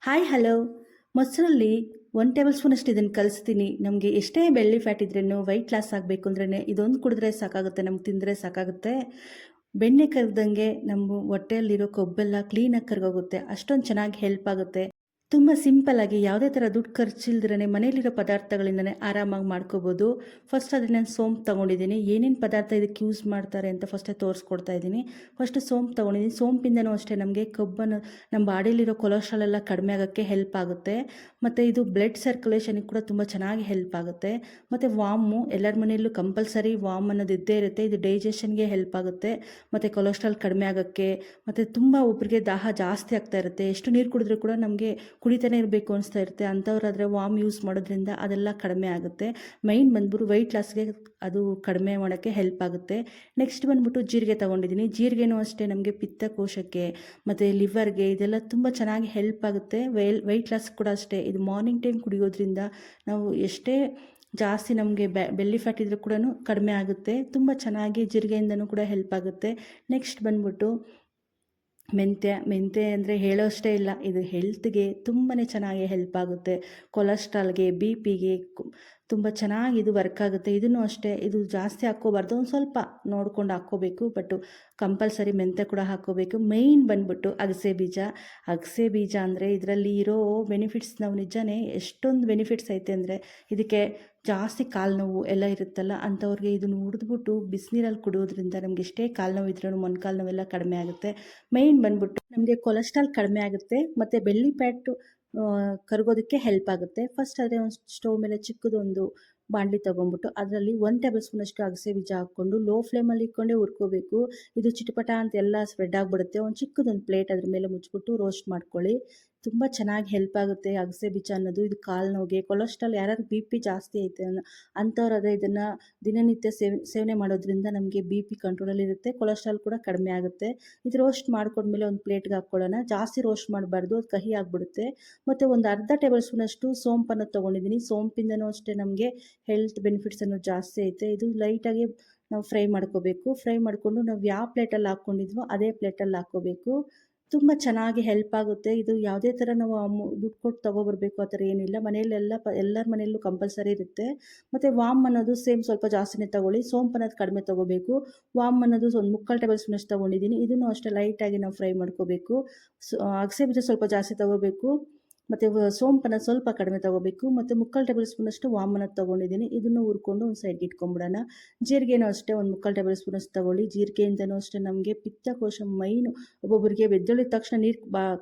Hi hello. ಮೊಸರಲ್ಲಿ 1 table ಸ್ಪೂನಷ್ಟು ಇದನ್ನು ಕಲಿಸ್ತೀನಿ. ನಮಗೆ ಎಷ್ಟೇ ಬೆಳ್ಳಿ ಫ್ಯಾಟ್ ಇದ್ರೇನು ವೆಯ್ಟ್ ಲಾಸ್ ಆಗಬೇಕು ಅಂದ್ರೇ ಇದೊಂದು ಕುಡಿದ್ರೆ ಸಾಕಾಗುತ್ತೆ, ನಮ್ಗೆ ತಿಂದರೆ ಸಾಕಾಗುತ್ತೆ. ಬೆಣ್ಣೆ ಕರೆದಂಗೆ ನಮ್ಮ ಹೊಟ್ಟೆಯಲ್ಲಿರೋ ಕೊಬ್ಬೆಲ್ಲ ಕ್ಲೀನಾಗಿ ಕರಗೋಗುತ್ತೆ. ಅಷ್ಟೊಂದು ಚೆನ್ನಾಗಿ ಹೆಲ್ಪ್ ಆಗುತ್ತೆ. ತುಂಬ ಸಿಂಪಲ್ಲಾಗಿ ಯಾವುದೇ ಥರ ದುಡ್ಡು ಖರ್ಚಿಲ್ದಿರೇ ಮನೇಲಿರೋ ಪದಾರ್ಥಗಳಿಂದನೇ ಆರಾಮಾಗಿ ಮಾಡ್ಕೋಬೋದು. ಫಸ್ಟ್ ಅದಕ್ಕೆ ನಾನು ಸೋಂಪು ತೊಗೊಂಡಿದ್ದೀನಿ. ಏನೇನು ಪದಾರ್ಥ ಇದಕ್ಕೆ ಯೂಸ್ ಮಾಡ್ತಾರೆ ಅಂತ ಫಸ್ಟೇ ತೋರಿಸ್ಕೊಡ್ತಾ ಇದ್ದೀನಿ. ಫಸ್ಟು ಸೋಂಪು ತೊಗೊಂಡಿದ್ದೀನಿ. ಸೋಂಪಿಂದನೂ ಅಷ್ಟೇ ನಮಗೆ ಕೊಬ್ಬನ್ನು, ನಮ್ಮ ಬಾಡಿಲಿರೋ ಕೊಲೆಸ್ಟ್ರಾಲ್ ಎಲ್ಲ ಕಡಿಮೆ ಆಗೋಕ್ಕೆ ಹೆಲ್ಪ್ ಆಗುತ್ತೆ. ಮತ್ತು ಇದು ಬ್ಲಡ್ ಸರ್ಕ್ಯುಲೇಷನಿಗೆ ಕೂಡ ತುಂಬ ಚೆನ್ನಾಗಿ ಹೆಲ್ಪ್ ಆಗುತ್ತೆ. ಮತ್ತು ವಾಮು ಎಲ್ಲರ ಮನೆಯಲ್ಲೂ ಕಂಪಲ್ಸರಿ ವಾಮ್ ಅನ್ನೋದು ಇದ್ದೇ ಇರುತ್ತೆ. ಇದು ಡೈಜೆಷನ್ಗೆ ಹೆಲ್ಪ್ ಆಗುತ್ತೆ ಮತ್ತು ಕೊಲೆಸ್ಟ್ರಾಲ್ ಕಡಿಮೆ ಆಗೋಕ್ಕೆ. ಮತ್ತು ತುಂಬ ಒಬ್ಬರಿಗೆ ದಾಹ ಜಾಸ್ತಿ ಆಗ್ತಾ ಇರುತ್ತೆ. ಎಷ್ಟು ನೀರು ಕುಡಿದ್ರೂ ಕೂಡ ನಮಗೆ ಕುಡಿತಾನೆ ಇರಬೇಕು ಅನಿಸ್ತಾ ಇರುತ್ತೆ. ಅಂಥವ್ರಾದರೆ ವಾಮ್ ಯೂಸ್ ಮಾಡೋದ್ರಿಂದ ಅದೆಲ್ಲ ಕಡಿಮೆ ಆಗುತ್ತೆ. ಮೈನ್ ಬಂದ್ಬಿಟ್ಟು ವೆಯ್ಟ್ ಲಾಸ್ಗೆ ಅದು ಕಡಿಮೆ ಮಾಡೋಕ್ಕೆ ಹೆಲ್ಪ್ ಆಗುತ್ತೆ. ನೆಕ್ಸ್ಟ್ ಬಂದ್ಬಿಟ್ಟು ಜೀರಿಗೆ ತೊಗೊಂಡಿದ್ದೀನಿ. ಜೀರಿಗೆನೂ ಅಷ್ಟೇ ನಮಗೆ ಪಿತ್ತಕೋಶಕ್ಕೆ ಮತ್ತು ಲಿವರ್ಗೆ ಇದೆಲ್ಲ ತುಂಬ ಚೆನ್ನಾಗಿ ಹೆಲ್ಪ್ ಆಗುತ್ತೆ. ವೆಯ್ಟ್ ಲಾಸ್ ಕೂಡ ಅಷ್ಟೇ. ಇದು ಮಾರ್ನಿಂಗ್ ಟೈಮ್ ಕುಡಿಯೋದ್ರಿಂದ ನಾವು ಎಷ್ಟೇ ಜಾಸ್ತಿ ನಮಗೆ ಬೆಲ್ಲಿ ಫ್ಯಾಟ್ ಇದ್ರೂ ಕೂಡ ಕಡಿಮೆ ಆಗುತ್ತೆ. ತುಂಬ ಚೆನ್ನಾಗಿ ಜೀರಿಗೆಯಿಂದನೂ ಕೂಡ ಹೆಲ್ಪ್ ಆಗುತ್ತೆ. ನೆಕ್ಸ್ಟ್ ಬಂದ್ಬಿಟ್ಟು ಮೆಂತ್ಯ ಅಂದರೆ ಹೇಳೋಷ್ಟೇ ಇಲ್ಲ. ಇದು ಹೆಲ್ತ್ಗೆ ತುಂಬಾ ಚೆನ್ನಾಗಿ ಹೆಲ್ಪ್ ಆಗುತ್ತೆ. ಕೊಲೆಸ್ಟ್ರಾಲ್ಗೆ, ಬಿ ಪಿಗೆ ತುಂಬ ಚೆನ್ನಾಗಿ ಇದು ವರ್ಕ್ ಆಗುತ್ತೆ. ಇದನ್ನು ಅಷ್ಟೇ, ಇದು ಜಾಸ್ತಿ ಹಾಕ್ಕೋಬಾರ್ದು, ಒಂದು ಸ್ವಲ್ಪ ನೋಡ್ಕೊಂಡು ಹಾಕ್ಕೋಬೇಕು. ಬಟ್ ಕಂಪಲ್ಸರಿ ಮೆಂತ್ಯ ಕೂಡ ಹಾಕ್ಕೋಬೇಕು. ಮೇಯ್ನ್ ಬಂದ್ಬಿಟ್ಟು ಅಗಸೆ ಬೀಜ. ಅಗಸೆ ಬೀಜ ಅಂದರೆ ಇದರಲ್ಲಿ ಇರೋ ಬೆನಿಫಿಟ್ಸ್ ನಾವು ನಿಜನೇ ಎಷ್ಟೊಂದು ಬೆನಿಫಿಟ್ಸ್ ಐತೆ ಅಂದರೆ, ಇದಕ್ಕೆ ಜಾಸ್ತಿ ಕಾಲು ನೋವು ಎಲ್ಲ ಇರುತ್ತಲ್ಲ ಅಂಥವ್ರಿಗೆ ಇದನ್ನು ಹುರಿದ್ಬಿಟ್ಟು ಬಿಸಿನೀರಲ್ಲಿ ಕುಡಿಯೋದ್ರಿಂದ ನಮಗೆ ಎಷ್ಟೇ ಕಾಲು ನೋವು ಇದ್ರೂ ಮೊಣಕಾಲು ನೋವೆಲ್ಲ ಕಡಿಮೆ ಆಗುತ್ತೆ. ಮೇಯ್ನ್ ಬಂದ್ಬಿಟ್ಟು ನಮಗೆ ಕೊಲೆಸ್ಟ್ರಾಲ್ ಕಡಿಮೆ ಆಗುತ್ತೆ ಮತ್ತು ಬೆಳ್ಳಿ ಫ್ಯಾಟು ಕರಗೋದಕ್ಕೆ ಹೆಲ್ಪ್ ಆಗುತ್ತೆ. ಫಸ್ಟ್ ಆದರೆ ಒಂದು ಸ್ಟವ್ ಮೇಲೆ ಚಿಕ್ಕದೊಂದು ಬಾಣಲಿ ತೊಗೊಂಡ್ಬಿಟ್ಟು ಅದರಲ್ಲಿ 1 ಟೇಬಲ್ ಸ್ಪೂನಷ್ಟು ಅಗಸೆ ಬೀಜ ಹಾಕ್ಕೊಂಡು ಲೋ ಫ್ಲೇಮಲ್ಲಿ ಇಟ್ಕೊಂಡೇ ಹುರ್ಕೋಬೇಕು. ಇದು ಚಿಟಪಟ ಅಂತ ಎಲ್ಲ ಸ್ಪ್ರೆಡ್ ಆಗಿಬಿಡುತ್ತೆ. ಒಂದು ಚಿಕ್ಕದೊಂದು ಪ್ಲೇಟ್ ಅದ್ರ ಮೇಲೆ ಮುಚ್ಚಿಬಿಟ್ಟು ರೋಸ್ಟ್ ಮಾಡ್ಕೊಳ್ಳಿ. ತುಂಬ ಚೆನ್ನಾಗಿ ಹೆಲ್ಪ್ ಆಗುತ್ತೆ ಅಗಸೆ ಬೀಜ ಅನ್ನೋದು. ಇದು ಕಾಲು ನೋವಿಗೆ, ಕೊಲೆಸ್ಟ್ರಾಲ್, ಯಾರ್ಯಾರು ಬಿ ಪಿ ಜಾಸ್ತಿ ಐತೆ ಅಂಥವ್ರಾದರೆ ಇದನ್ನು ದಿನನಿತ್ಯ ಸೇವನೆ ಮಾಡೋದ್ರಿಂದ ನಮಗೆ ಬಿ ಪಿ ಕಂಟ್ರೋಲಲ್ಲಿರುತ್ತೆ, ಕೊಲೆಸ್ಟ್ರಾಲ್ ಕೂಡ ಕಡಿಮೆ ಆಗುತ್ತೆ. ಇದು ರೋಸ್ಟ್ ಮಾಡ್ಕೊಂಡ್ಮೇಲೆ ಒಂದು ಪ್ಲೇಟ್ಗೆ ಹಾಕ್ಕೊಳ್ಳೋಣ. ಜಾಸ್ತಿ ರೋಸ್ಟ್ ಮಾಡಬಾರ್ದು, ಅದು ಕಹಿ ಆಗಿಬಿಡುತ್ತೆ. ಮತ್ತು ಒಂದು ಅರ್ಧ ಟೇಬಲ್ ಸ್ಪೂನಷ್ಟು ಸೋಂಪನ್ನು ತೊಗೊಂಡಿದ್ದೀನಿ. ಸೋಂಪಿಂದನೂ ಅಷ್ಟೇ ನಮಗೆ ಹೆಲ್ತ್ ಬೆನಿಫಿಟ್ಸ್ ಅನ್ನೋದು ಜಾಸ್ತಿ ಐತೆ. ಇದು ಲೈಟಾಗಿ ನಾವು ಫ್ರೈ ಮಾಡ್ಕೋಬೇಕು. ಫ್ರೈ ಮಾಡಿಕೊಂಡು ನಾವು ಯಾವ ಪ್ಲೇಟಲ್ಲಿ ಹಾಕ್ಕೊಂಡಿದ್ವೋ ಅದೇ ಪ್ಲೇಟಲ್ಲಿ ಹಾಕ್ಕೋಬೇಕು. ತುಂಬ ಚೆನ್ನಾಗಿ ಹೆಲ್ಪ್ ಆಗುತ್ತೆ. ಇದು ಯಾವುದೇ ಥರ ನಾವು ದುಡ್ಡು ಕೊಟ್ಟು ತೊಗೊಬರ್ಬೇಕು ಆ ಥರ ಏನಿಲ್ಲ. ಮನೆಯಲ್ಲೆಲ್ಲ ಎಲ್ಲರ ಮನೆಯಲ್ಲೂ ಕಂಪಲ್ಸರಿ ಇರುತ್ತೆ. ಮತ್ತು ವಾಮ್ ಅನ್ನೋದು ಸೇಮ್ ಸ್ವಲ್ಪ ಜಾಸ್ತಿನೇ ತೊಗೊಳ್ಳಿ. ಸೋಂಪು ಅನ್ನೋದು ಕಡಿಮೆ ತೊಗೋಬೇಕು. ವಾಮ್ ಅನ್ನೋದು ಒಂದು 3/4 ಟೇಬಲ್ ಸ್ಪೂನಷ್ಟು ತೊಗೊಂಡಿದ್ದೀನಿ. ಇದನ್ನು ಅಷ್ಟೇ ಲೈಟಾಗಿ ನಾವು ಫ್ರೈ ಮಾಡ್ಕೋಬೇಕು. ಅಗಸೆ ಬೀಜ ಸ್ವಲ್ಪ ಜಾಸ್ತಿ ತೊಗೋಬೇಕು ಮತ್ತು ಸೋಂಪನ್ನು ಸ್ವಲ್ಪ ಕಡಿಮೆ ತೊಗೋಬೇಕು. ಮತ್ತು 3/4 ಟೇಬಲ್ ಸ್ಪೂನಷ್ಟು ವಾಮನ್ನು ತೊಗೊಂಡಿದ್ದೀನಿ. ಇದನ್ನು ಹುರ್ಕೊಂಡು ಒಂದು ಸೈಡ್ಗೆ ಇಟ್ಕೊಂಬಿಡೋಣ. ಜೀರಿಗೆನೂ ಅಷ್ಟೇ ಒಂದು 3/4 ಟೇಬಲ್ ಸ್ಪೂನಷ್ಟು ತೊಗೊಳ್ಳಿ. ಜೀರಿಗೆಯಿಂದನೂ ಅಷ್ಟೇ ನಮಗೆ ಪಿತ್ತಕೋಶ ಮೈನು. ಒಬ್ಬೊಬ್ಬರಿಗೆ ಎದ್ದೇಳಿದ ತಕ್ಷಣ ನೀರು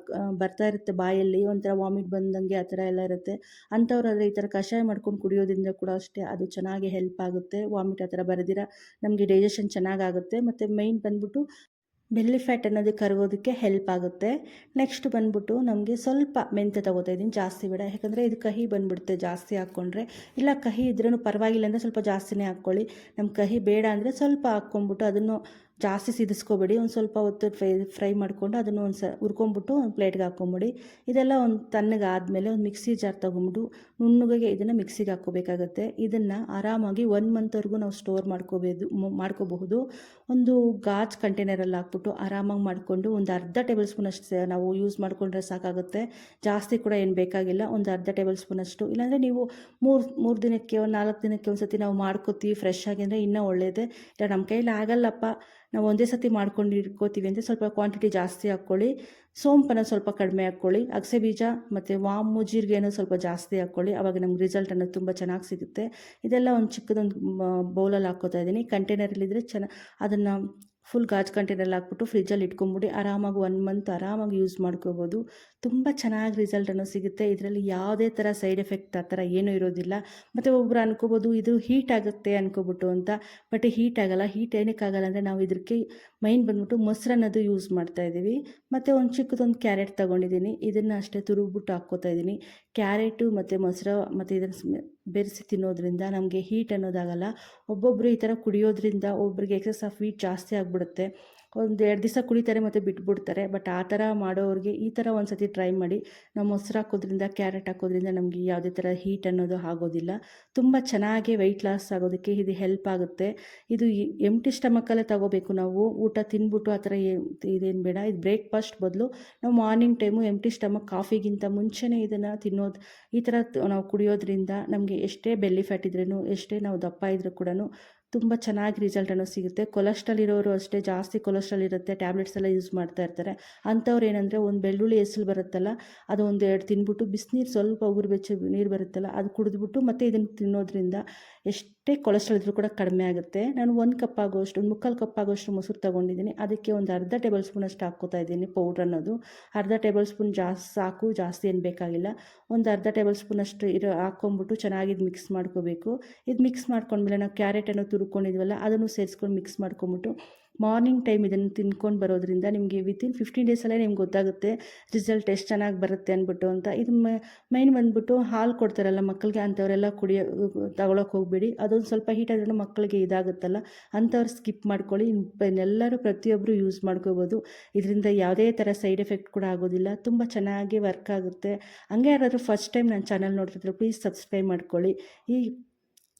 ಬರ್ತಾ ಇರುತ್ತೆ ಬಾಯಲ್ಲಿ, ಒಂಥರ ವಾಮಿಟ್ ಬಂದಂಗೆ ಆ ಥರ ಎಲ್ಲ ಇರುತ್ತೆ. ಅಂಥವ್ರಾದರೆ ಈ ಥರ ಕಷಾಯ ಮಾಡ್ಕೊಂಡು ಕುಡಿಯೋದ್ರಿಂದ ಕೂಡ ಅಷ್ಟೇ ಅದು ಚೆನ್ನಾಗಿ ಹೆಲ್ಪ್ ಆಗುತ್ತೆ. ವಾಮಿಟ್ ಆ ಥರ ಬರದಿರ ನಮಗೆ ಡೈಜೆಷನ್ ಚೆನ್ನಾಗಾಗುತ್ತೆ. ಮತ್ತು ಮೈನ್ ಬಂದ್ಬಿಟ್ಟು ಬೆಲ್ಲಿ ಫ್ಯಾಟ್ ಅನ್ನೋದು ಕರಗೋದಕ್ಕೆ ಹೆಲ್ಪ್ ಆಗುತ್ತೆ. ನೆಕ್ಸ್ಟ್ ಬಂದ್ಬಿಟ್ಟು ನಮಗೆ ಸ್ವಲ್ಪ ಮೆಂತ್ಯ ತೊಗೋತಾ ಇದ್ದೀನಿ, ಜಾಸ್ತಿ ಬೇಡ. ಯಾಕಂದರೆ ಇದು ಕಹಿ ಬಂದುಬಿಡುತ್ತೆ ಜಾಸ್ತಿ ಹಾಕ್ಕೊಂಡ್ರೆ. ಇಲ್ಲ ಕಹಿ ಇದ್ರೂ ಪರವಾಗಿಲ್ಲ ಅಂದರೆ ಸ್ವಲ್ಪ ಜಾಸ್ತಿನೇ ಹಾಕ್ಕೊಳ್ಳಿ. ನಮ್ಗೆ ಕಹಿ ಬೇಡ ಅಂದರೆ ಸ್ವಲ್ಪ ಹಾಕ್ಕೊಂಬಿಟ್ಟು ಅದನ್ನು ಜಾಸ್ತಿ ಸಿದಿಸ್ಕೋಬೇಡಿ. ಒಂದು ಸ್ವಲ್ಪ ಹೊತ್ತು ಫ್ರೈ ಮಾಡಿಕೊಂಡು ಅದನ್ನು ಹುರ್ಕೊಂಬಿಟ್ಟು ಒಂದು ಪ್ಲೇಟ್ಗೆ ಹಾಕ್ಕೊಂಬಿಡಿ. ಇದೆಲ್ಲ ಒಂದು ತಣ್ಣಗಾದಮೇಲೆ ಒಂದು ಮಿಕ್ಸಿ ಜಾರ್ ತೊಗೊಂಬಿಟ್ಟು ನುಣ್ಣಗೆ ಇದನ್ನು ಮಿಕ್ಸಿಗೆ ಹಾಕ್ಕೋಬೇಕಾಗತ್ತೆ. ಇದನ್ನು ಆರಾಮಾಗಿ 1 ಮಂತ್ವರೆಗೂ ನಾವು ಸ್ಟೋರ್ ಮಾಡ್ಕೋಬಹುದು. ಒಂದು ಗಾಜ್ ಕಂಟೈನರಲ್ಲಿ ಹಾಕ್ಬಿಟ್ಟು ಆರಾಮಾಗಿ ಮಾಡಿಕೊಂಡು ಒಂದು ಅರ್ಧ ಟೇಬಲ್ ಸ್ಪೂನಷ್ಟು ನಾವು ಯೂಸ್ ಮಾಡಿಕೊಂಡ್ರೆ ಸಾಕಾಗುತ್ತೆ. ಜಾಸ್ತಿ ಕೂಡ ಏನು ಬೇಕಾಗಿಲ್ಲ. ಒಂದು ಅರ್ಧ ಟೇಬಲ್ ಸ್ಪೂನಷ್ಟು, ಇಲ್ಲಾಂದರೆ ನೀವು 3 ದಿನಕ್ಕೆ, ಒಂದು 4 ದಿನಕ್ಕೆ ಒಂದು ಸತಿ ನಾವು ಮಾಡ್ಕೋತೀವಿ ಫ್ರೆಶ್ ಆಗಿ ಅಂದರೆ ಇನ್ನೂ ಒಳ್ಳೆಯದೇ. ಇಲ್ಲ ನಮ್ಮ ಕೈಯಲ್ಲಿ ಆಗಲ್ಲಪ್ಪ, ನಾವು ಒಂದೇ ಸತಿ ಮಾಡ್ಕೊಂಡು ಇಟ್ಕೋತೀವಿ ಅಂದರೆ ಸ್ವಲ್ಪ ಕ್ವಾಂಟಿಟಿ ಜಾಸ್ತಿ ಹಾಕ್ಕೊಳ್ಳಿ. ಸೋಂಪನ್ನು ಸ್ವಲ್ಪ ಕಡಿಮೆ ಹಾಕ್ಕೊಳ್ಳಿ. ಅಗಸೆ ಬೀಜ ಮತ್ತು ವಾಮು, ಜೀರಿಗೆನೂ ಸ್ವಲ್ಪ ಜಾಸ್ತಿ ಹಾಕ್ಕೊಳ್ಳಿ. ಆವಾಗ ನಮ್ಗೆ ರಿಸಲ್ಟ್ ಅನ್ನೋದು ತುಂಬ ಚೆನ್ನಾಗಿ ಸಿಗುತ್ತೆ. ಇದೆಲ್ಲ ಒಂದು ಚಿಕ್ಕದೊಂದು ಬೌಲಲ್ಲಿ ಹಾಕ್ಕೋತಾ ಇದ್ದೀನಿ. ಕಂಟೈನರಲ್ಲಿದ್ದರೆ ಅದನ್ನು ಫುಲ್ ಗಾಜ್ ಕಂಟೈನಲ್ಲಿ ಹಾಕ್ಬಿಟ್ಟು ಫ್ರಿಜ್ಜಲ್ಲಿ ಇಟ್ಕೊಂಬಿಡಿ. ಆರಾಮಾಗಿ 1 ಮಂತ್ ಆರಾಮಾಗಿ ಯೂಸ್ ಮಾಡ್ಕೋಬೋದು. ತುಂಬ ಚೆನ್ನಾಗಿ ರಿಸಲ್ಟ್ ಅನ್ನೋದು ಸಿಗುತ್ತೆ. ಇದರಲ್ಲಿ ಯಾವುದೇ ಥರ ಸೈಡ್ ಎಫೆಕ್ಟ್ ಆ ಥರ ಏನೂ ಇರೋದಿಲ್ಲ. ಮತ್ತು ಒಬ್ಬರು ಅನ್ಕೋಬೋದು ಇದು ಹೀಟ್ ಆಗುತ್ತೆ ಅನ್ಕೋಬಿಟ್ಟು ಅಂತ. ಬಟ್ ಹೀಟ್ ಆಗಲ್ಲ. ಹೀಟ್ ಏನಕ್ಕಾಗಲ್ಲ ಅಂದರೆ ನಾವು ಇದಕ್ಕೆ ಮೈನ್ ಬಂದ್ಬಿಟ್ಟು ಮೊಸರನ್ನೋದು ಯೂಸ್ ಮಾಡ್ತಾಯಿದ್ದೀವಿ. ಮತ್ತು ಒಂದು ಚಿಕ್ಕದೊಂದು ಕ್ಯಾರೆಟ್ ತೊಗೊಂಡಿದ್ದೀನಿ. ಇದನ್ನು ಅಷ್ಟೇ ತುರುಗ್ಬಿಟ್ಟು ಹಾಕ್ಕೋತಾ ಇದ್ದೀನಿ. ಕ್ಯಾರೆಟು ಮತ್ತು ಮೊಸರು ಮತ್ತು ಇದನ್ನು ಬೆರೆಸಿ ತಿನ್ನೋದ್ರಿಂದ ನಮಗೆ ಹೀಟ್ ಅನ್ನೋದಾಗಲ್ಲ. ಒಬ್ಬೊಬ್ಬರು ಈ ಥರ ಕುಡಿಯೋದ್ರಿಂದ ಒಬ್ಬರಿಗೆ ಎಕ್ಸೆಸ್ ಆಫ್ ಹೀಟ್ ಜಾಸ್ತಿ ಆಗಿಬಿಡುತ್ತೆ. ಒಂದು 2 ದಿವಸ ಕುಡಿತಾರೆ ಮತ್ತು ಬಿಟ್ಬಿಡ್ತಾರೆ. ಬಟ್ ಆ ಥರ ಮಾಡೋರಿಗೆ ಈ ಥರ ಒಂದು ಸತಿ ಟ್ರೈ ಮಾಡಿ. ನಾವು ಮೊಸರು ಹಾಕೋದ್ರಿಂದ, ಕ್ಯಾರೆಟ್ ಹಾಕೋದ್ರಿಂದ ನಮಗೆ ಯಾವುದೇ ಥರ ಹೀಟ್ ಅನ್ನೋದು ಆಗೋದಿಲ್ಲ. ತುಂಬ ಚೆನ್ನಾಗಿ ವೆಯ್ಟ್ ಲಾಸ್ ಆಗೋದಕ್ಕೆ ಇದು ಹೆಲ್ಪ್ ಆಗುತ್ತೆ. ಇದು ಎಂಪ್ಟಿ ಸ್ಟಮಕ್ಕಲ್ಲೇ ತಗೋಬೇಕು ನಾವು. ಊಟ ತಿಂದ್ಬಿಟ್ಟು ಆ ಥರ ಇದೇನು ಬೇಡ. ಇದು ಬ್ರೇಕ್‌ಫಾಸ್ಟ್ ಬದಲು ನಾವು ಮಾರ್ನಿಂಗ್ ಟೈಮು ಎಂಪ್ಟಿ ಸ್ಟಮಕ್ ಕಾಫಿಗಿಂತ ಮುಂಚೆನೇ ಇದನ್ನು ತಿನ್ನೋದು, ಈ ಥರ ನಾವು ಕುಡಿಯೋದ್ರಿಂದ ನಮಗೆ ಎಷ್ಟೇ ಬೆಲ್ಲಿ ಫ್ಯಾಟ್ ಇದ್ರೂ, ಎಷ್ಟೇ ನಾವು ದಪ್ಪ ಇದ್ರೂ ಕೂಡ ತುಂಬ ಚೆನ್ನಾಗಿ ರಿಸಲ್ಟ್ ಅನ್ನೋದು ಸಿಗುತ್ತೆ. ಕೊಲೆಸ್ಟ್ರಾಲ್ ಇರೋರು ಅಷ್ಟೇ, ಜಾಸ್ತಿ ಕೊಲೆಸ್ಟ್ರಾಲ್ ಇರುತ್ತೆ, ಟ್ಯಾಬ್ಲೆಟ್ಸ್ ಎಲ್ಲ ಯೂಸ್ ಮಾಡ್ತಾ ಇರ್ತಾರೆ. ಅಂಥವ್ರು ಏನಂದರೆ ಒಂದು ಬೆಳ್ಳುಳ್ಳಿ ಎಸಳು ಬರುತ್ತಲ್ಲ, ಅದು ಒಂದು 2 ತಿಂದ್ಬಿಟ್ಟು ಬಿಸಿನೀರು ಸ್ವಲ್ಪ ಉಗುರು ಬೆಚ್ಚ ನೀರು ಬರುತ್ತಲ್ಲ, ಅದು ಕುಡಿದ್ಬಿಟ್ಟು ಮತ್ತೆ ಇದನ್ನು ತಿನ್ನೋದ್ರಿಂದ ಎಷ್ಟೇ ಕೊಲೆಸ್ಟ್ರಾಲ್ ಇದ್ರೂ ಕೂಡ ಕಡಿಮೆ ಆಗುತ್ತೆ. ನಾನು 1 ಕಪ್ ಆಗೋಷ್ಟು, ಒಂದು 3/4 ಕಪ್ ಆಗೋಷ್ಟು ಮೊಸರು ತೊಗೊಂಡಿದ್ದೀನಿ. ಅದಕ್ಕೆ ಒಂದು ಅರ್ಧ ಟೇಬಲ್ ಸ್ಪೂನಷ್ಟು ಹಾಕ್ಕೋತಾ ಇದ್ದೀನಿ ಪೌಡ್ರ್ ಅನ್ನೋದು. ಅರ್ಧ ಟೇಬಲ್ ಸ್ಪೂನ್ ಸಾಕು, ಜಾಸ್ತಿ ಏನು ಬೇಕಾಗಿಲ್ಲ. ಒಂದು ಅರ್ಧ ಟೇಬಲ್ ಸ್ಪೂನಷ್ಟು ಹಾಕ್ಕೊಂಬಿಟ್ಟು ಚೆನ್ನಾಗಿ ಇದು ಮಿಕ್ಸ್ ಮಾಡ್ಕೋಬೇಕು. ಇದು ಮಿಕ್ಸ್ ಮಾಡ್ಕೊಂಡ್ಮೇಲೆ ನಾವು ಕ್ಯಾರೆಟನ್ನು ತುರ್ಕೊಂಡಿದ್ವಲ್ಲ, ಅದನ್ನು ಸೇರಿಸ್ಕೊಂಡು ಮಿಕ್ಸ್ ಮಾಡ್ಕೊಂಬಿಟ್ಟು ಮಾರ್ನಿಂಗ್ ಟೈಮ್ ಇದನ್ನು ತಿನ್ಕೊಂಡು ಬರೋದ್ರಿಂದ ನಿಮಗೆ ವಿತಿನ್ 15 ಡೇಸಲ್ಲೇ ನಿಮ್ಗೆ ಗೊತ್ತಾಗುತ್ತೆ ರಿಸಲ್ಟ್ ಎಷ್ಟು ಚೆನ್ನಾಗಿ ಬರುತ್ತೆ ಅಂದ್ಬಿಟ್ಟು ಅಂತ. ಇದು ಮೈನ್ ಬಂದ್ಬಿಟ್ಟು ಹಾಲು ಕೊಡ್ತಾರಲ್ಲ ಮಕ್ಕಳಿಗೆ, ಅಂಥವರೆಲ್ಲ ತಗೊಳಕ್ಕೆ ಹೋಗಬೇಡಿ. ಅದೊಂದು ಸ್ವಲ್ಪ ಹೀಟ್ ಆದ್ರೂ ಮಕ್ಕಳಿಗೆ ಇದಾಗುತ್ತಲ್ಲ, ಅಂಥವ್ರು ಸ್ಕಿಪ್ ಮಾಡ್ಕೊಳ್ಳಿ. ಎಲ್ಲರೂ ಪ್ರತಿಯೊಬ್ಬರು ಯೂಸ್ ಮಾಡ್ಕೋಬೋದು. ಇದರಿಂದ ಯಾವುದೇ ಥರ ಸೈಡ್ ಎಫೆಕ್ಟ್ ಕೂಡ ಆಗೋದಿಲ್ಲ. ತುಂಬ ಚೆನ್ನಾಗಿ ವರ್ಕ್ ಆಗುತ್ತೆ. ಹಂಗೆ ಯಾರಾದರೂ ಫಸ್ಟ್ ಟೈಮ್ ನನ್ನ ಚಾನಲ್ ನೋಡ್ತಿದ್ರೆ ಪ್ಲೀಸ್ ಸಬ್ಸ್ಕ್ರೈಬ್ ಮಾಡ್ಕೊಳ್ಳಿ. ಈ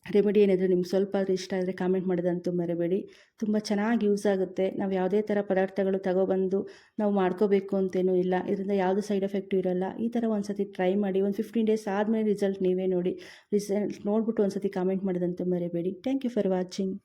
ರೆಮಿಡಿ ಏನಾದರೂ ನಿಮ್ಗೆ ಸ್ವಲ್ಪ ಆದರೂ ಇಷ್ಟ ಆದರೆ ಕಾಮೆಂಟ್ ಮಾಡೋದಂತೂ ಮರಿಬೇಡಿ. ತುಂಬ ಚೆನ್ನಾಗಿ ಯೂಸ್ ಆಗುತ್ತೆ. ನಾವು ಯಾವುದೇ ಥರ ಪದಾರ್ಥಗಳು ತಗೊಬಂದು ನಾವು ಮಾಡ್ಕೋಬೇಕು ಅಂತೇನೂ ಇಲ್ಲ. ಇದರಿಂದ ಯಾವುದೇ ಸೈಡ್ ಎಫೆಕ್ಟು ಇರೋಲ್ಲ. ಈ ಥರ ಒಂದು ಸತಿ ಟ್ರೈ ಮಾಡಿ. ಒಂದು 15 ಡೇಸ್ ಆದಮೇಲೆ ರಿಸಲ್ಟ್ ನೀವೇ ನೋಡಿ. ರಿಸಲ್ಟ್ ನೋಡಿಬಿಟ್ಟು ಒಂದು ಸತಿ ಕಾಮೆಂಟ್ ಮಾಡೋದಂತೂ ಮರಿಬೇಡಿ. Thank you for watching.